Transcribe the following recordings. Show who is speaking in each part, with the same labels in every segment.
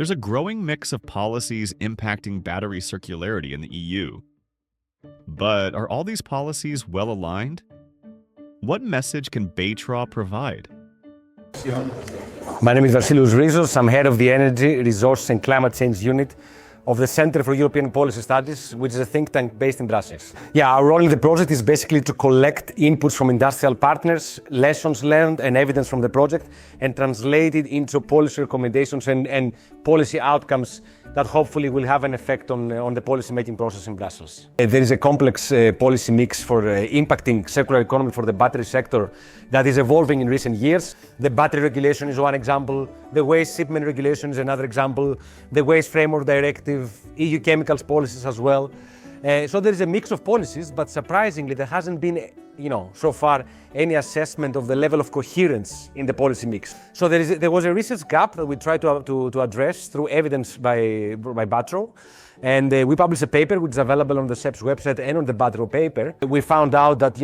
Speaker 1: There's a growing mix of policies impacting battery circularity in the EU. But are all these policies well aligned? What message can BATRAW provide?
Speaker 2: My name is Vasileios Rizos. I'm head of the Energy, Resources and Climate Change Unit of the Center for European Policy Studies, which is a think tank based in Brussels. Our role in the project is basically to collect inputs from industrial partners, lessons learned and evidence from the project, and translate it into policy recommendations and policy outcomes that hopefully will have an effect on the policy-making process in Brussels. There is a complex policy mix for impacting circular economy for the battery sector that is evolving in recent years. The battery regulation is one example, the waste shipment regulation is another example, the waste framework directive, EU chemicals policies as well. So there is a mix of policies, but surprisingly there hasn't been so far any assessment of the level of coherence in the policy mix. So there was a research gap that we tried to address through evidence by BATRAW. And we published a paper which is available on the CEPS website and on the BATRAW paper. We found out that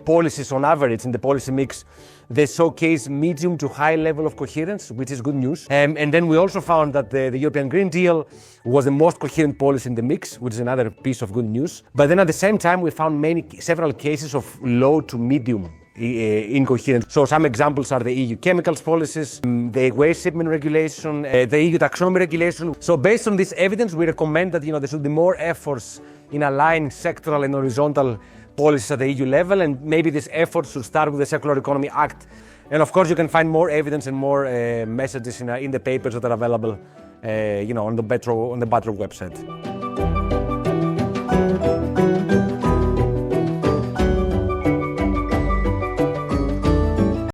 Speaker 2: policies on average in the policy mix, they showcase medium to high level of coherence, which is good news. And then we also found that the European Green Deal was the most coherent policy in the mix, which is another piece of good news. But then at the same time, we found several cases of low to medium incoherence. So some examples are the EU chemicals policies, the waste shipment regulation, the EU taxonomy regulation. So based on this evidence, we recommend that there should be more efforts in aligning sectoral and horizontal policies at the EU level, and maybe these efforts should start with the Circular Economy Act. And of course, you can find more evidence and more messages in the papers that are available on the BATRAW website.